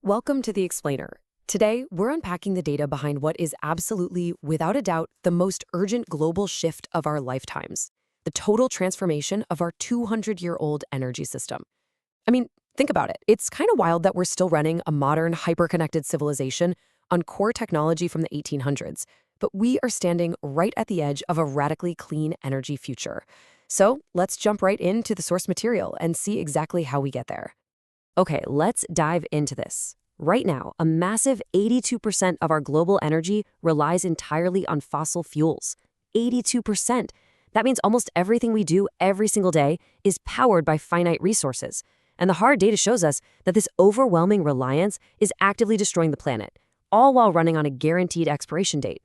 Welcome to The Explainer. Today, we're unpacking the data behind what is absolutely, without a doubt, the most urgent global shift of our lifetimes: the total transformation of our 200-year-old energy system. I mean, think about it. It's kind of wild that we're still running a modern, hyper-connected civilization on core technology from the 1800s, but we are standing right at the edge of a radically clean energy future. So let's jump right into the source material and see exactly how we get there. Okay, let's dive into this. Right now, a massive 82% of our global energy relies entirely on fossil fuels. 82%. That means almost everything we do every single day is powered by finite resources. And the hard data shows us that this overwhelming reliance is actively destroying the planet, all while running on a guaranteed expiration date.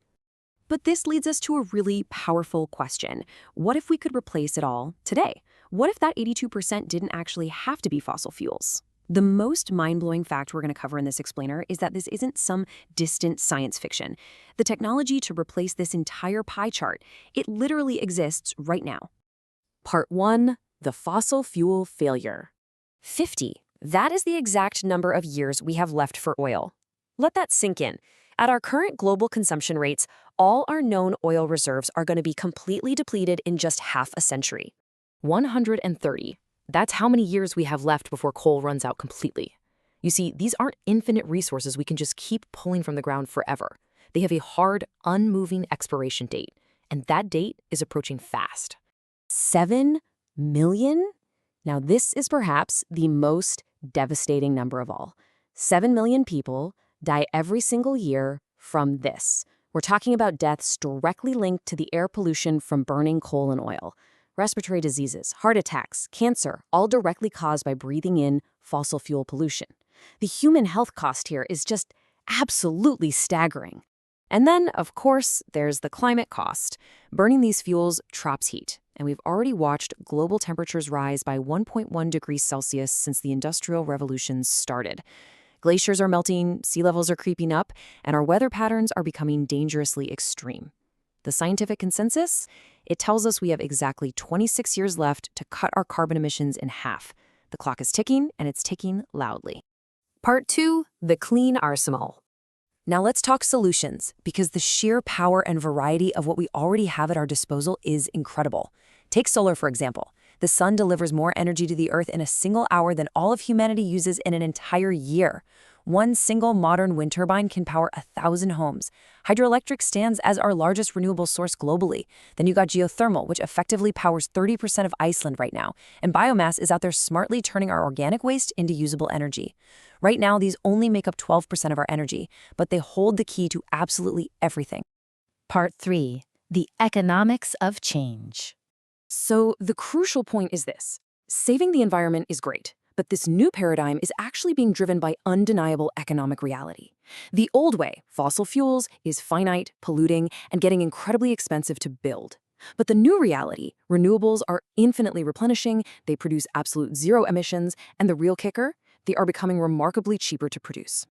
But this leads us to a really powerful question. What if we could replace it all today? What if that 82% didn't actually have to be fossil fuels? The most mind-blowing fact we're going to cover in this explainer is that this isn't some distant science fiction. The technology to replace this entire pie chart, it literally exists right now. Part 1. The fossil fuel failure. 50. That is the exact number of years we have left for oil. Let that sink in. At our current global consumption rates, all our known oil reserves are going to be completely depleted in just half a century. 130. That's how many years we have left before coal runs out completely. You see, these aren't infinite resources we can just keep pulling from the ground forever. They have a hard, unmoving expiration date, and that date is approaching fast. 7 million? Now, this is perhaps the most devastating number of all. 7 million people die every single year from this. We're talking about deaths directly linked to the air pollution from burning coal and oil. Respiratory diseases, heart attacks, cancer, all directly caused by breathing in fossil fuel pollution. The human health cost here is just absolutely staggering. And then, of course, there's the climate cost. Burning these fuels traps heat, and we've already watched global temperatures rise by 1.1 degrees Celsius since the Industrial Revolution started. Glaciers are melting, sea levels are creeping up, and our weather patterns are becoming dangerously extreme. The scientific consensus? It tells us we have exactly 26 years left to cut our carbon emissions in half. The clock is ticking, and it's ticking loudly. Part 2. The clean arsenal. Now let's talk solutions, because the sheer power and variety of what we already have at our disposal is incredible. Take solar, for example. The sun delivers more energy to the Earth in a single hour than all of humanity uses in an entire year. One single modern wind turbine can power 1,000 homes. Hydroelectric stands as our largest renewable source globally. Then you got geothermal, which effectively powers 30% of Iceland right now. And biomass is out there smartly turning our organic waste into usable energy. Right now, these only make up 12% of our energy, but they hold the key to absolutely everything. Part 3. The economics of change. So the crucial point is this. Saving the environment is great, but this new paradigm is actually being driven by undeniable economic reality. The old way, fossil fuels, is finite, polluting, and getting incredibly expensive to build. But the new reality, renewables are infinitely replenishing, they produce absolute zero emissions, and the real kicker, they are becoming remarkably cheaper to produce.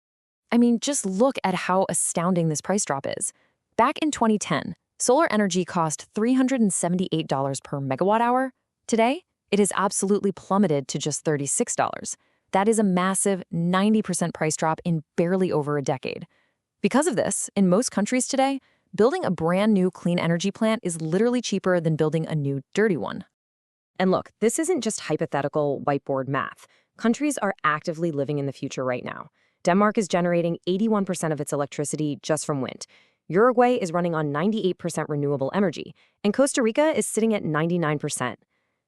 I mean, just look at how astounding this price drop is. Back in 2010, solar energy cost $378 per megawatt hour. Today, it has absolutely plummeted to just $36. That is a massive 90% price drop in barely over a decade. Because of this, in most countries today, building a brand new clean energy plant is literally cheaper than building a new dirty one. And look, this isn't just hypothetical whiteboard math. Countries are actively living in the future right now. Denmark is generating 81% of its electricity just from wind. Uruguay is running on 98% renewable energy, and Costa Rica is sitting at 99%.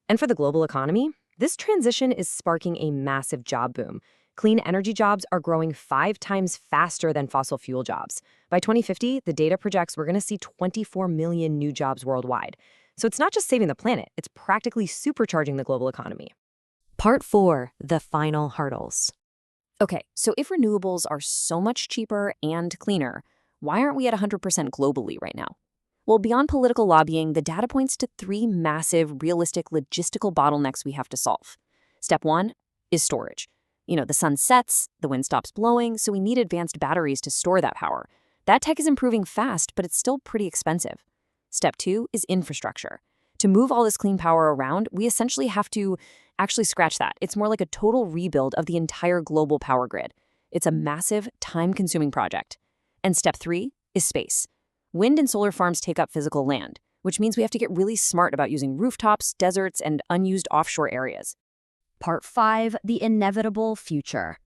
And for the global economy, this transition is sparking a massive job boom. Clean energy jobs are growing 5 times faster than fossil fuel jobs. By 2050, the data projects we're going to see 24 million new jobs worldwide. So it's not just saving the planet, it's practically supercharging the global economy. Part 4. The final hurdles. Okay, so if renewables are so much cheaper and cleaner, why aren't we at 100% globally right now? Well, beyond political lobbying, the data points to 3 massive, realistic, logistical bottlenecks we have to solve. Step 1 is storage. The sun sets, the wind stops blowing, so we need advanced batteries to store that power. That tech is improving fast, but it's still pretty expensive. Step 2 is infrastructure. To move all this clean power around, we essentially have to actually scratch that. It's more like a total rebuild of the entire global power grid. It's a massive, time-consuming project. And step 3 is space. Wind and solar farms take up physical land, which means we have to get really smart about using rooftops, deserts, and unused offshore areas. Part 5, the inevitable future.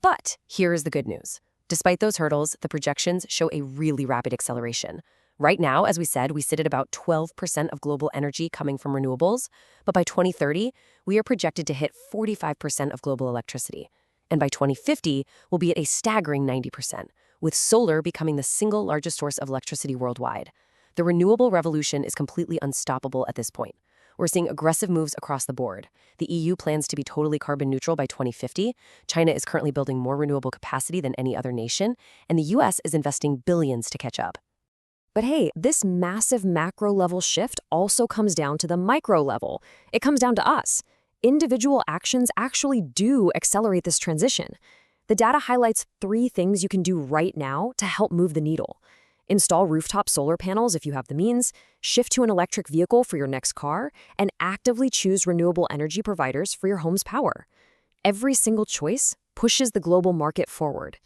But here is the good news. Despite those hurdles, the projections show a really rapid acceleration. Right now, as we said, we sit at about 12% of global energy coming from renewables, but by 2030, we are projected to hit 45% of global electricity. And by 2050, we'll be at a staggering 90%, with solar becoming the single largest source of electricity worldwide. The renewable revolution is completely unstoppable at this point. We're seeing aggressive moves across the board. The EU plans to be totally carbon neutral by 2050. China is currently building more renewable capacity than any other nation, and the US is investing billions to catch up. But hey, this massive macro-level shift also comes down to the micro level. It comes down to us. Individual actions actually do accelerate this transition. The data highlights 3 things you can do right now to help move the needle. Install rooftop solar panels if you have the means, shift to an electric vehicle for your next car, and actively choose renewable energy providers for your home's power. Every single choice pushes the global market forward.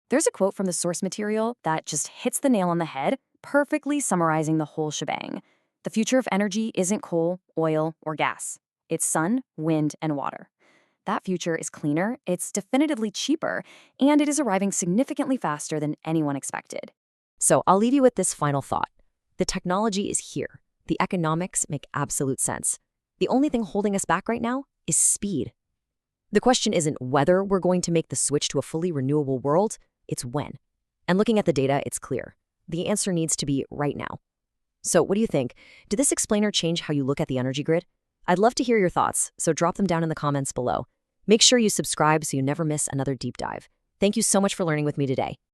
There's a quote from the source material that just hits the nail on the head, perfectly summarizing the whole shebang. The future of energy isn't coal, oil, or gas. It's sun, wind, and water. That future is cleaner, it's definitively cheaper, and it is arriving significantly faster than anyone expected. So I'll leave you with this final thought. The technology is here. The economics make absolute sense. The only thing holding us back right now is speed. The question isn't whether we're going to make the switch to a fully renewable world, it's when. And looking at the data, it's clear. The answer needs to be right now. So what do you think? Did this explainer change how you look at the energy grid? I'd love to hear your thoughts, so drop them down in the comments below. Make sure you subscribe so you never miss another deep dive. Thank you so much for learning with me today.